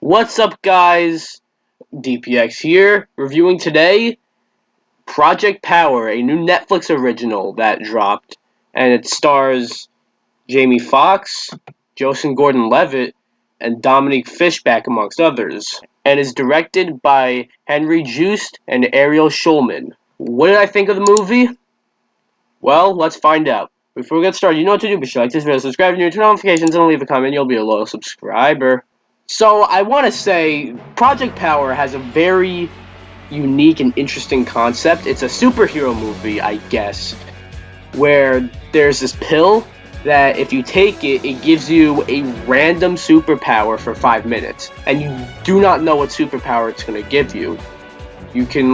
What's up, guys? DPX here, reviewing today Project Power, a new Netflix original that dropped, and it stars Jamie Foxx, Joost and Gordon-Levitt, and Dominique Fishback, amongst others, and is directed by Joost and Ariel Schulman. What did I think of the movie? Well, let's find out. Before we get started, you know what to do. Be sure to like this video, subscribe if you're new, turn on notifications, and leave a comment. You'll be a loyal subscriber. So, I want to say, Project Power has a very unique and interesting concept. It's a superhero movie, I guess, where there's this pill that if you take it, it gives you a random superpower for 5 minutes. And you do not know what superpower it's going to give you. You can,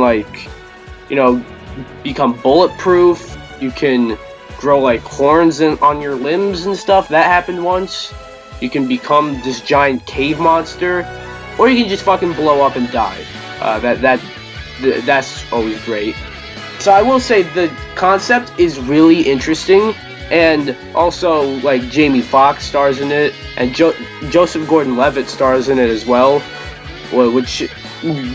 become bulletproof. You can grow, horns on your limbs and stuff. That happened once. You can become this giant cave monster, or you can just fucking blow up and die. That's always great. So I will say the concept is really interesting, and also Jamie Foxx stars in it, and Joseph Gordon-Levitt stars in it as well, which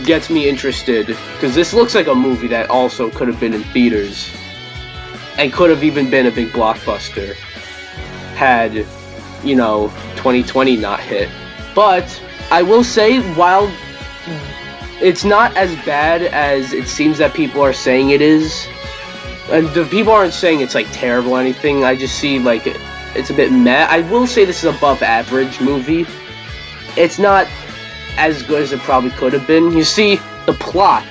gets me interested because this looks like a movie that also could have been in theaters, and could have even been a big blockbuster had 2020 not hit. But I will say, while it's not as bad as it seems that people are saying it is, and the people aren't saying it's terrible or anything, I just see it's a bit meh. I will say this is above average movie. It's not as good as it probably could have been. You see, the plot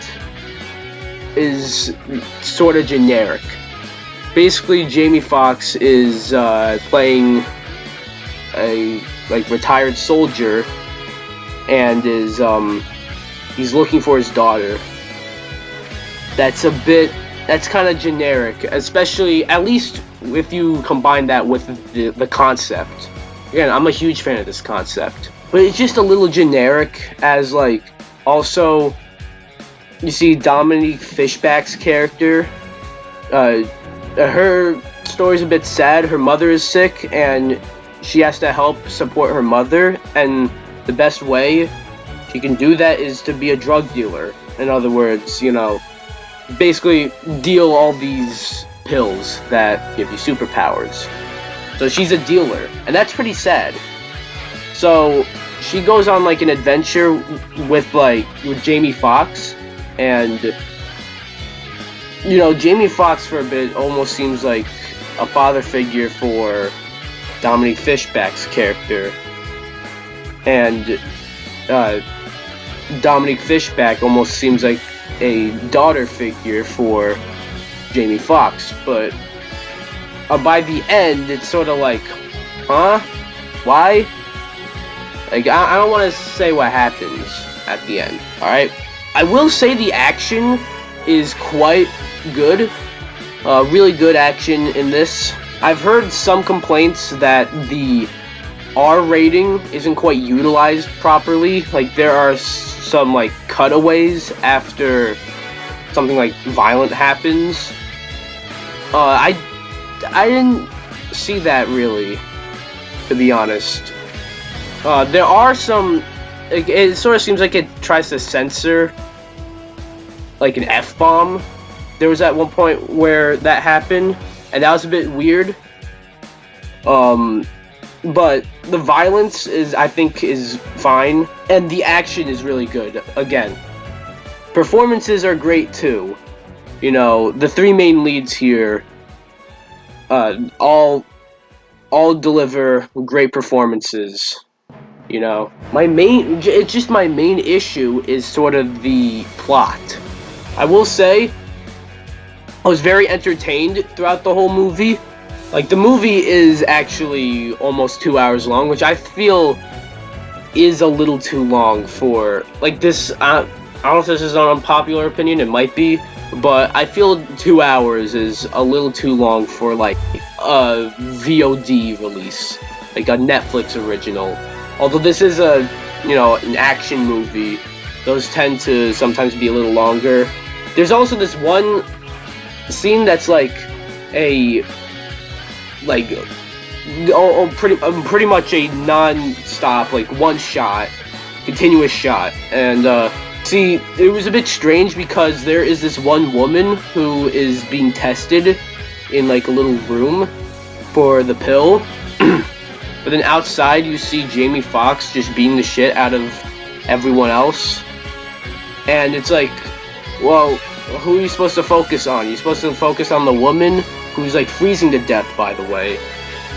is sort of generic. Basically, Jamie Foxx is playing a retired soldier, and is he's looking for his daughter. That's kind of generic, especially at least if you combine that with the concept. Again, I'm a huge fan of this concept, but it's just a little generic. As also, you see Dominique Fishback's character. Her story's a bit sad. Her mother is sick, and she has to help support her mother, and the best way she can do that is to be a drug dealer. In other words, basically deal all these pills that give you superpowers. So she's a dealer, and that's pretty sad. So she goes on an adventure with Jamie Foxx, and Jamie Foxx for a bit almost seems like a father figure for Dominique Fishback's character, and Dominique Fishback almost seems like a daughter figure for Jamie Foxx. But by the end, it's sort of huh? Why? I don't want to say what happens at the end, alright? I will say the action is quite good. Really good action in this. I've heard some complaints that the R rating isn't quite utilized properly. There are some cutaways after something violent happens. I didn't see that really, to be honest. There are some. It sort of seems like it tries to censor an F-bomb. There was at one point where that happened, and that was a bit weird. But the violence I think is fine, and the action is really good. Again, performances are great too. The three main leads here all deliver great performances. My main issue is sort of the plot. I will say, I was very entertained throughout the whole movie. The movie is actually almost 2 hours long, which I feel is a little too long for, this. I don't know if this is an unpopular opinion, it might be, but I feel 2 hours is a little too long for, a VOD release, a Netflix original. Although this is an action movie, those tend to sometimes be a little longer. There's also this one scene that's pretty much a non-stop one shot continuous shot. And see, it was a bit strange because there is this one woman who is being tested in like a little room for the pill. But then outside you see Jamie Foxx just beating the shit out of everyone else. And it's like, well, who are you supposed to focus on? You're supposed to focus on the woman who's like freezing to death, by the way.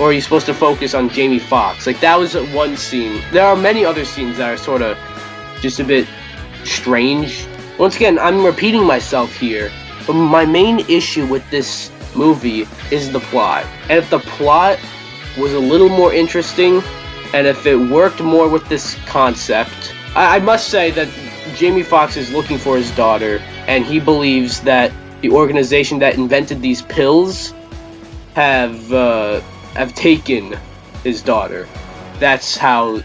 Or are you supposed to focus on Jamie Foxx? Like, that was one scene. There are many other scenes that are sort of just a bit strange. Once again, I'm repeating myself here, but my main issue with this movie is the plot. And if the plot was a little more interesting, and if it worked more with this concept, I must say that Jamie Foxx is looking for his daughter, and he believes that the organization that invented these pills have taken his daughter. That's how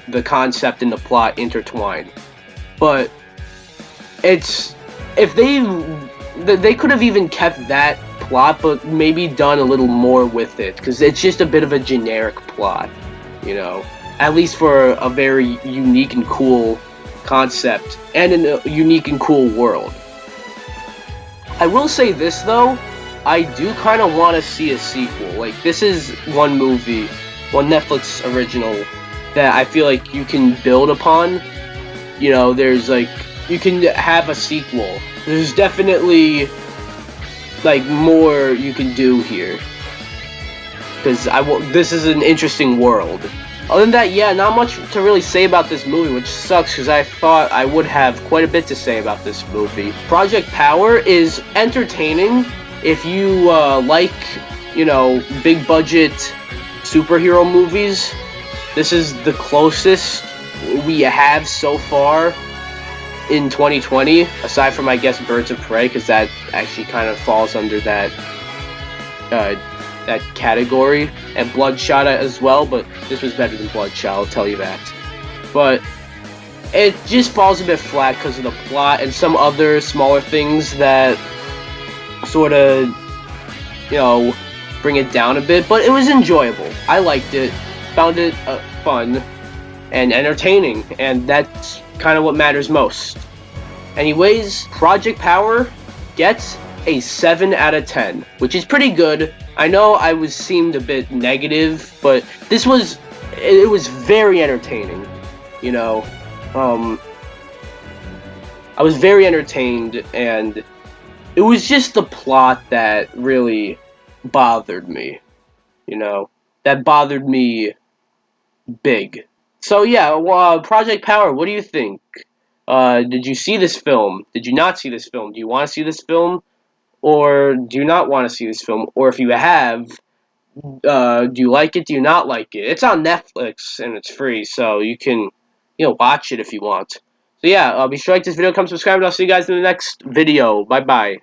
the concept and the plot intertwine. But it's, if they could have even kept that plot, but maybe done a little more with it, because it's just a bit of a generic plot, you know, at least for a very unique and cool concept and in a unique and cool world. I will say this though, I do kind of want to see a sequel. Like, this is one movie, one Netflix original that I feel like you can build upon. You know, there's like, you can have a sequel. There's definitely like more you can do here, because this is an interesting world. Other than that, yeah, not much to really say about this movie, which sucks because I thought I would have quite a bit to say about this movie. Project Power is entertaining if you like, you know, big budget superhero movies. This is the closest we have so far in 2020, aside from, I guess, Birds of Prey, because that actually kind of falls under that that category, and Bloodshot as well, but this was better than Bloodshot, I'll tell you that. But it just falls a bit flat because of the plot and some other smaller things that sort of, you know, bring it down a bit, but it was enjoyable. I liked it, found it fun and entertaining, and that's kind of what matters most. Anyways, Project Power gets a 7 out of 10, which is pretty good. I know I seemed a bit negative, but it was very entertaining, you know. I was very entertained, and it was just the plot that really bothered me, you know. That bothered me big. So yeah, Project Power, what do you think? Did you see this film? Did you not see this film? Do you want to see this film? Or do you not want to see this film? Or if you have, do you like it? Do you not like it? It's on Netflix and it's free, so you can, you know, watch it if you want. So yeah, be sure to like this video, come subscribe, and I'll see you guys in the next video. Bye bye.